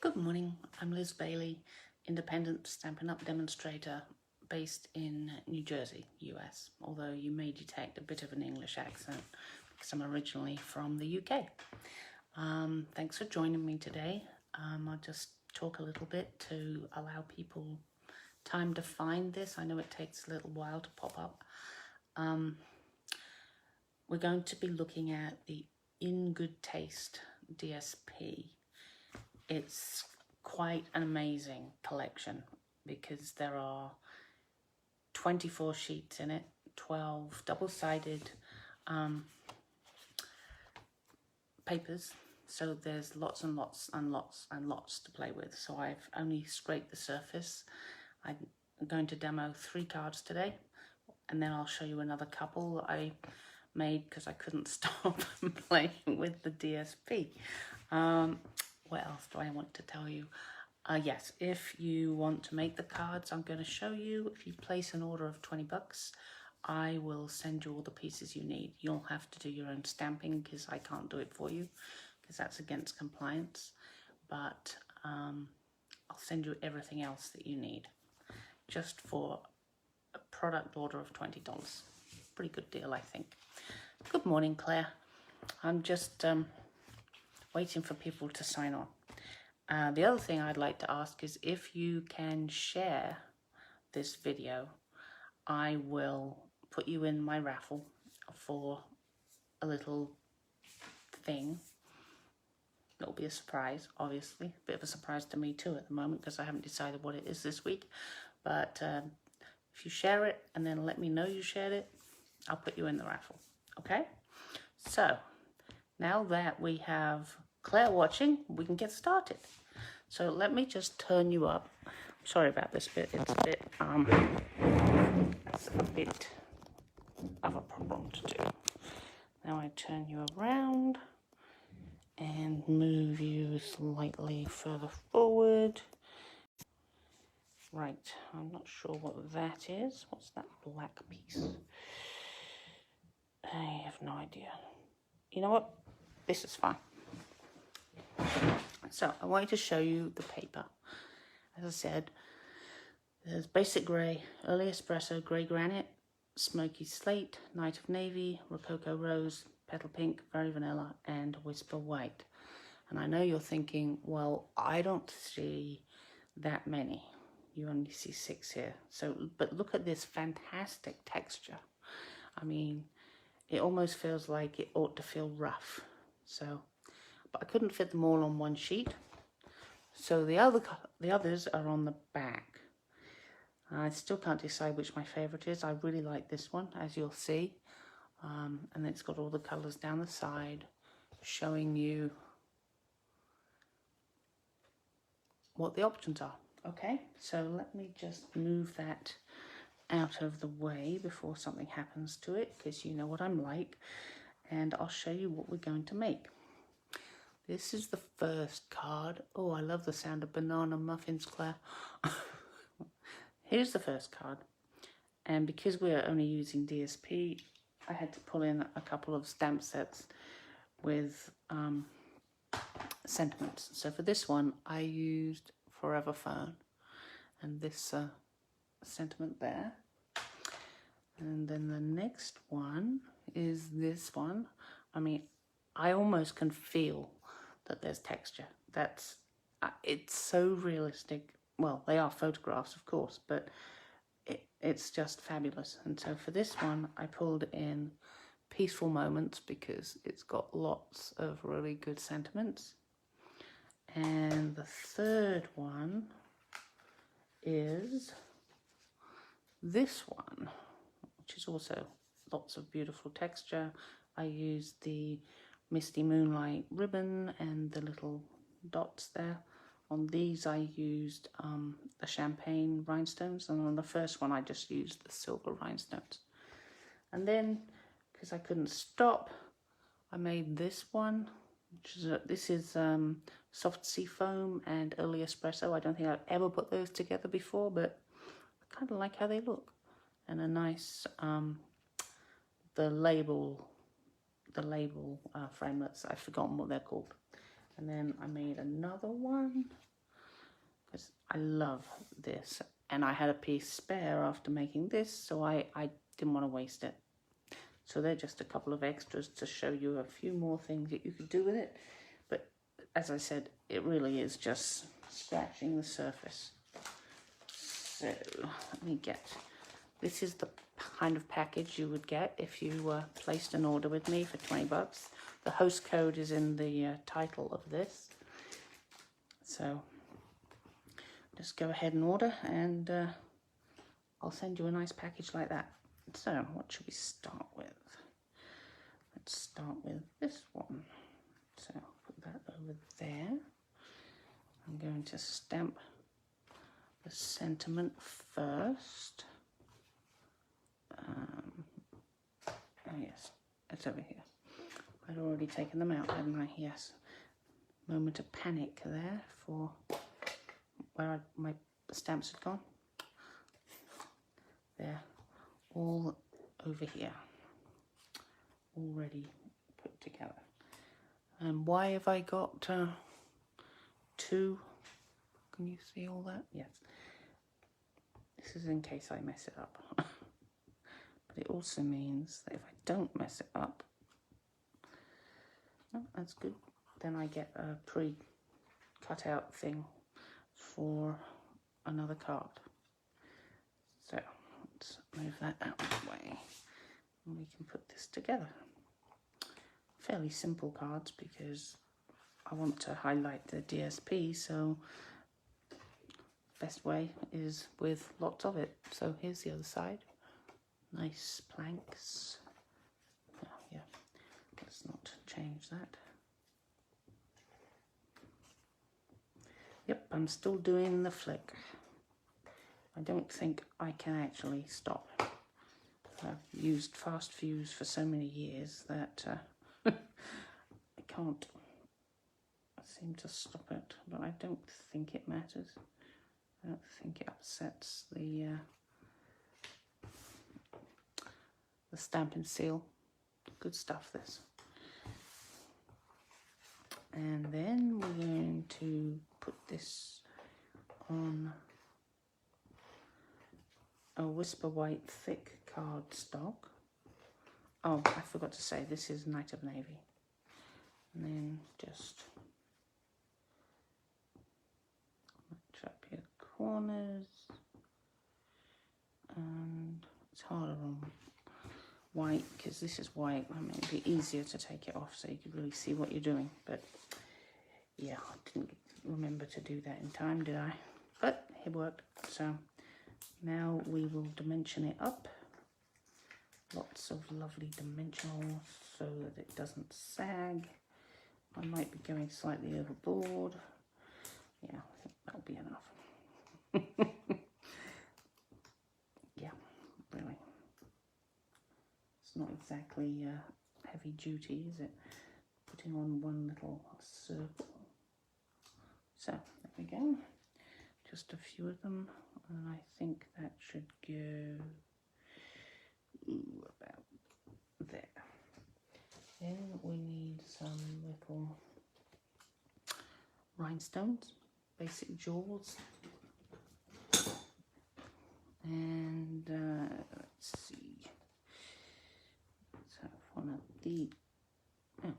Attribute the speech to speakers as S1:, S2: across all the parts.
S1: Good morning, I'm Liz Bailey, independent Stampin' Up! Demonstrator based in New Jersey, US, although you may detect a bit of an English accent because I'm originally from the UK. Thanks for joining me today. I'll just talk a little bit to allow people time to find this. I know it takes a little while to pop up. We're going to be looking at the In Good Taste DSP. It's quite an amazing collection because there are 24 sheets in it, 12 double-sided papers, so there's lots and lots and lots and lots to play with. So I've only scraped the surface. I'm going to demo 3 cards today, and then I'll show you another couple I made because I couldn't stop playing with the DSP. What else do I want to tell you? Yes, if you want to make the cards I'm going to show you, if you place an order of 20 bucks, I will send you all the pieces you need. You'll have to do your own stamping because I can't do it for you because that's against compliance. But I'll send you everything else that you need just for a product order of $20. Pretty good deal, I think. Good morning, Claire. I'm just waiting for people to sign on. The other thing I'd like to ask is if you can share this video, I will put you in my raffle for a little thing. It'll be a surprise, obviously. A bit of a surprise to me too at the moment because I haven't decided what it is this week. But if you share it and then let me know you shared it, I'll put you in the raffle. Okay? So, now that we have Claire watching, we can get started. So let me just turn you up. Sorry about this bit. It's a bit of a problem to do. Now I turn you around and move you slightly further forward. Right, I'm not sure what that is. What's that black piece? I have no idea. You know what? This is fine. So I wanted to show you the paper. As I said, there's basic grey, early espresso, grey granite, smoky slate, night of navy, rococo rose, petal pink, very vanilla, and whisper white. And I know you're thinking, well, I don't see that many. You only see 6 here. So, but look at this fantastic texture. I mean, it almost feels like it ought to feel rough. So, but I couldn't fit them all on one sheet. So the others are on the back. I still can't decide which my favorite is. I really like this one, as you'll see. And it's got all the colors down the side, showing you what the options are. Okay, so let me just move that out of the way before something happens to it, because you know what I'm like. And I'll show you what we're going to make. This is the first card. Oh, I love the sound of banana muffins, Claire. Here's the first card. And because we're only using DSP, I had to pull in a couple of stamp sets with sentiments. So for this one, I used Forever Phone and this sentiment there. And then the next one is this one. I mean, I almost can feel that there's texture. That's it's so realistic. Well, they are photographs, of course, but it's just fabulous. And so for this one, I pulled in Peaceful Moments because it's got lots of really good sentiments. And the third one is this one, which is also lots of beautiful texture. I used the Misty Moonlight ribbon and the little dots there. On these I used the champagne rhinestones, and on the first one I just used the silver rhinestones. And then, because I couldn't stop, I made this one, which is this is soft sea foam and early espresso. I don't think I've ever put those together before, but I kind of like how they look. And a nice the label framelets. I've forgotten what they're called. And then I made another one because I love this, and I had a piece spare after making this, so I didn't want to waste it. So they're just a couple of extras to show you a few more things that you could do with it. But as I said, it really is just scratching the surface. So let me get, this is the kind of package you would get if you placed an order with me for 20 bucks. The host code is in the title of this. So just go ahead and order, and I'll send you a nice package like that. So what should we start with? Let's start with this one. So put that over there. I'm going to stamp the sentiment first. Oh yes, it's over here. I'd already taken them out, hadn't I? Yes. Moment of panic there for where my stamps had gone. They're all over here, already put together. And why have I got two? Can you see all that? Yes. This is in case I mess it up. But it also means that if I don't mess it up, oh, that's good. Then I get a pre-cut out thing for another card. So let's move that out of the way, and we can put this together. Fairly simple cards because I want to highlight the DSP, so best way is with lots of it. So here's the other side. Nice planks. Oh, yeah, let's not change that. Yep, I'm still doing the flick. I don't think I can actually stop. I've used fast fuse for so many years that I can't seem to stop it, but I don't think it matters. I don't think it upsets the stamp and seal. Good stuff, this. And then we're going to put this on a Whisper White thick cardstock. Oh, I forgot to say, this is Night of Navy. And then just match up your corners. And it's harder on white because this is white. I mean, it'd be easier to take it off so you could really see what you're doing. But yeah, I didn't remember to do that in time, did I? But it worked. So now we will dimension it up. Lots of lovely dimensionals so that it doesn't sag. I might be going slightly overboard. Yeah, I think that'll be enough. Yeah, really. It's not exactly heavy duty, is it? Putting on one little circle. So, there we go. Just a few of them, and I think that should go about there. Then we need some little rhinestones, basic jewels, and let's see. Let's have one of the. Oh,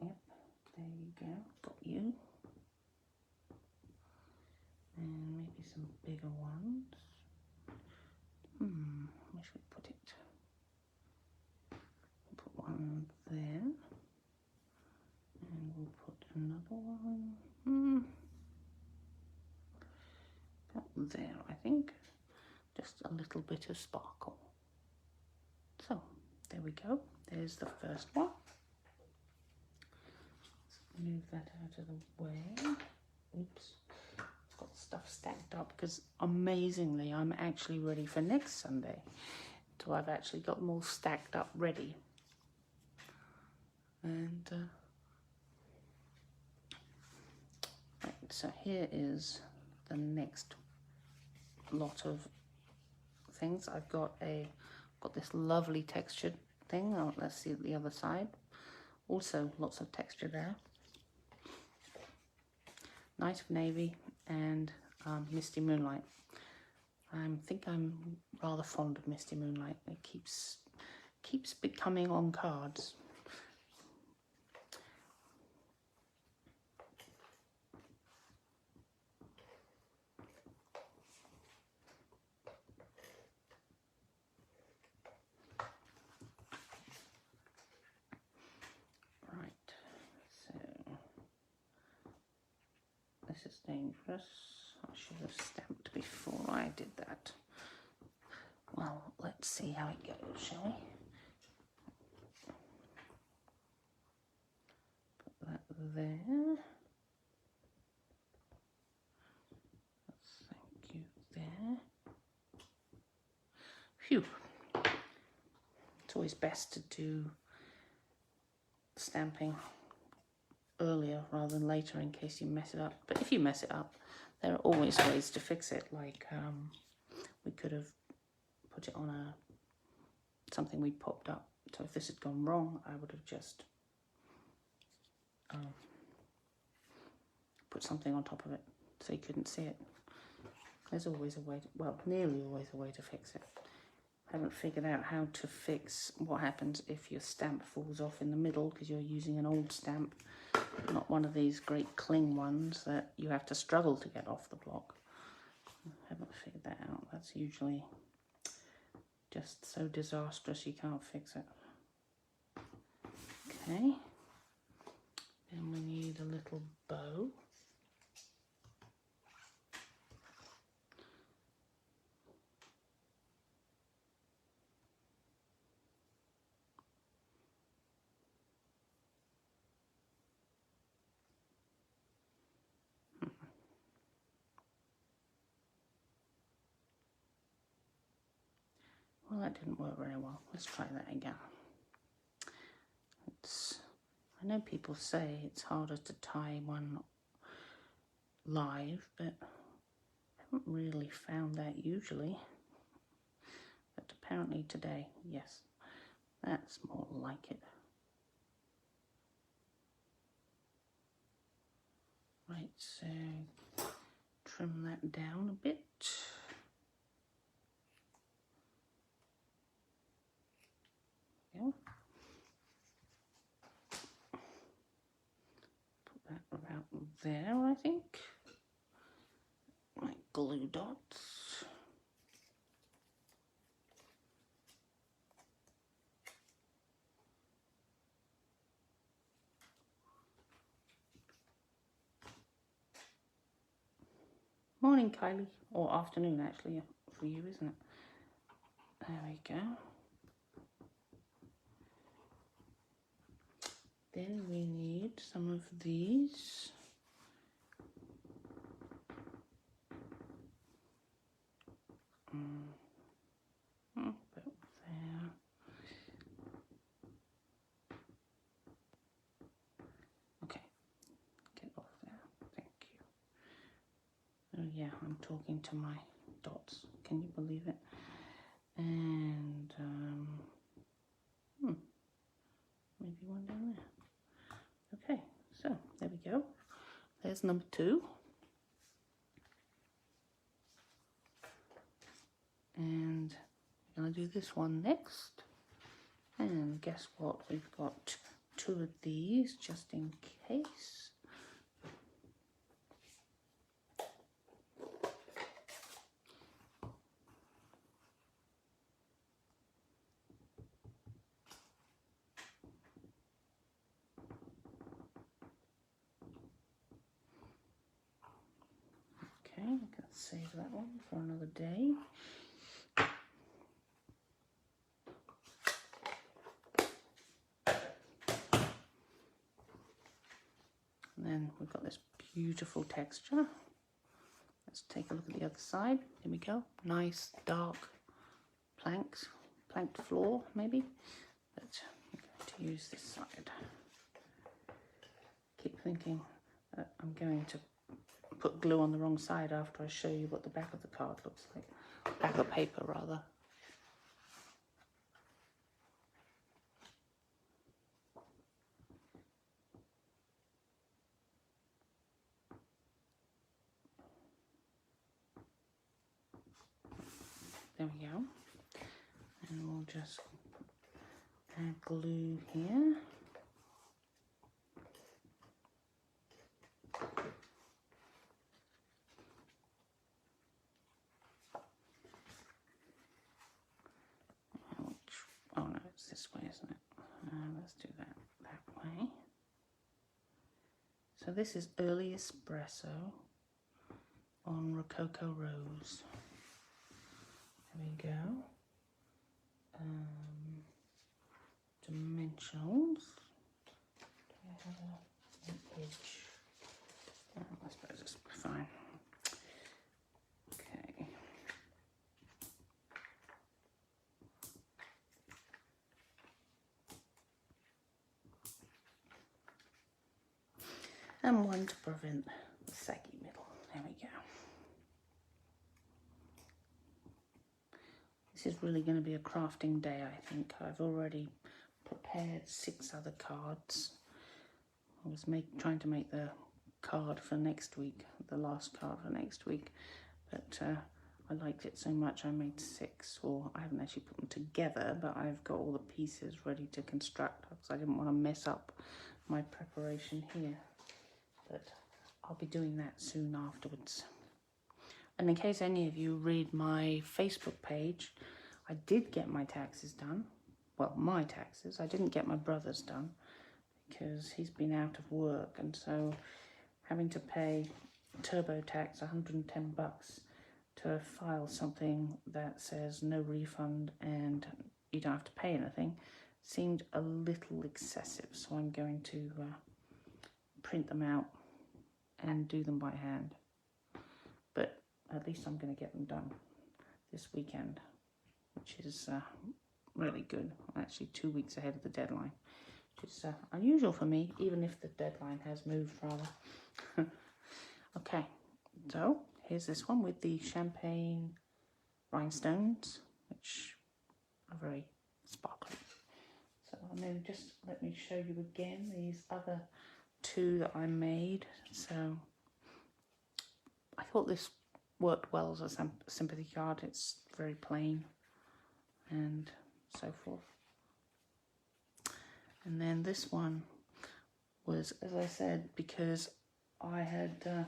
S1: yep, there you go. Got you. And maybe some bigger ones. Where should we put it? Put one there. And we'll put another one. About there, I think. Just a little bit of sparkle. So, there we go. There's the first one. Let's move that out of the way. Oops. Got stuff stacked up because amazingly I'm actually ready for next Sunday. So I've actually got them all stacked up ready. And right, so here is the next lot of things. I've got this lovely textured thing. Oh, let's see the other side. Also lots of texture there. Night of Navy and Misty Moonlight. I think I'm rather fond of Misty Moonlight. It keeps becoming on cards. Right, so this is dangerous. I should have stamped before I did that. Well, let's see how it goes, shall we? Put that there. Thank you there. Phew. It's always best to do stamping earlier rather than later in case you mess it up. But if you mess it up, there are always ways to fix it. Like we could have put it on something we popped up. So if this had gone wrong, I would have just put something on top of it so you couldn't see it. There's always a way, well, nearly always a way to fix it. I haven't figured out how to fix what happens if your stamp falls off in the middle because you're using an old stamp, not one of these great cling ones that you have to struggle to get off the block. I haven't figured that out. That's usually just so disastrous you can't fix it. Okay. Then we need a little bow. Well, that didn't work very well. Let's try that again. I know people say it's harder to tie one live, but I haven't really found that usually. But apparently today, yes, that's more like it. Right, so trim that down a bit. Yeah. Put that about there, I think. My glue dots. Morning, Kylie, or afternoon actually for you, isn't it? There we go. Then we need some of these. About there. Okay, get off there. Thank you. Oh yeah, I'm talking to my dots. Can you believe it? And maybe one down there. Okay, so there we go. There's number 2. And we're going to do this one next. And guess what? We've got 2 of these just in case. Okay, I'm going to save that one for another day. And then we've got this beautiful texture. Let's take a look at the other side. Here we go. Nice dark planks, planked floor maybe. But I'm going to use this side. Keep thinking that I'm going to put glue on the wrong side after I show you what the back of the card looks like. Back of paper rather. there we go. And we'll just add glue here. Oh no, it's this way, isn't it? Let's do that way. So this is Early Espresso on Rococo Rose. There we go. Dimensionals. Do I have an edge? I suppose it's fine. Okay. And one to prevent the saggy middle. There we go. This is really going to be a crafting day, I think. I've already prepared 6 other cards. I was trying to make the card for next week, the last card for next week, but I liked it so much I made 6, or I haven't actually put them together, but I've got all the pieces ready to construct because I didn't want to mess up my preparation here. But I'll be doing that soon afterwards. And in case any of you read my Facebook page, I did get my taxes done. Well, my taxes. I didn't get my brother's done because he's been out of work, and so having to pay TurboTax $110 to file something that says no refund and you don't have to pay anything seemed a little excessive. So I'm going to print them out and do them by hand. But at least I'm going to get them done this weekend, which is really good. I'm actually 2 weeks ahead of the deadline, which is unusual for me, even if the deadline has moved rather. Okay, so here's this one with the champagne rhinestones, which are very sparkly. So, and then just let me show you again these other 2 that I made. So I thought this worked well as a sympathy card. It's very plain and so forth. And then this one was, as I said, because I had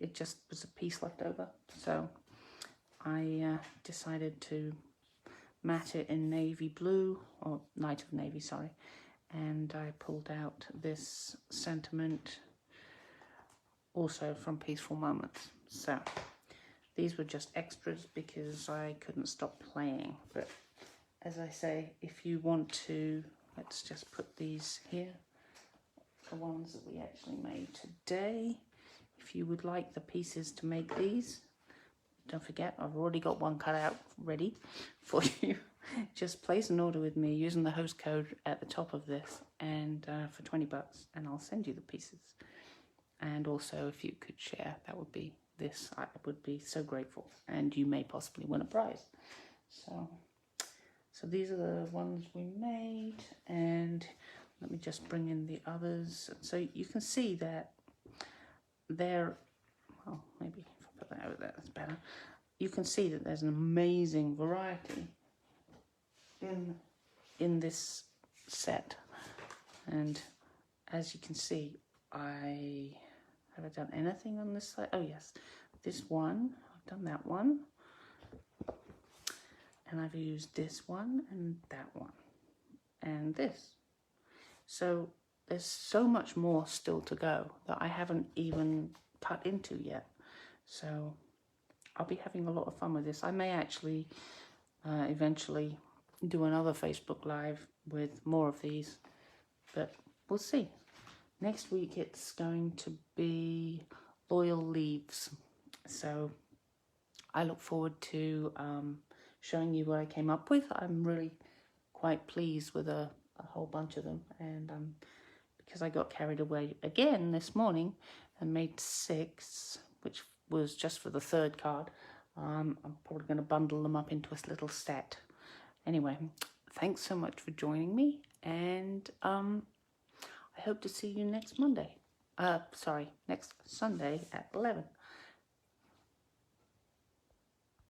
S1: it just was a piece left over, so I decided to matte it in navy blue, or Night of Navy, sorry, and I pulled out this sentiment also from Peaceful Moments. So these were just extras because I couldn't stop playing. But as I say, if you want to, let's just put these here, the ones that we actually made today. If you would like the pieces to make these, don't forget, I've already got one cut out ready for you. Just place an order with me using the host code at the top of this, and for $20, and I'll send you the pieces. And also, if you could share, that would be this. I would be so grateful, and you may possibly win a prize. So these are the ones we made, and let me just bring in the others. So you can see that they're, well, maybe if I put that over there, that's better. You can see that there's an amazing variety in this set, and as you can see, have I done anything on this side? Oh yes, this one, I've done that one, and I've used this one and that one and this. So there's so much more still to go that I haven't even cut into yet. So I'll be having a lot of fun with this. I may actually eventually do another Facebook Live with more of these, but we'll see. Next week it's going to be Loyal Leaves. So I look forward to showing you what I came up with. I'm really quite pleased with a whole bunch of them, and because I got carried away again this morning and made 6, which was just for the 3rd card, I'm probably going to bundle them up into a little set. Anyway, thanks so much for joining me, and I hope to see you next Monday. Next Sunday at 11.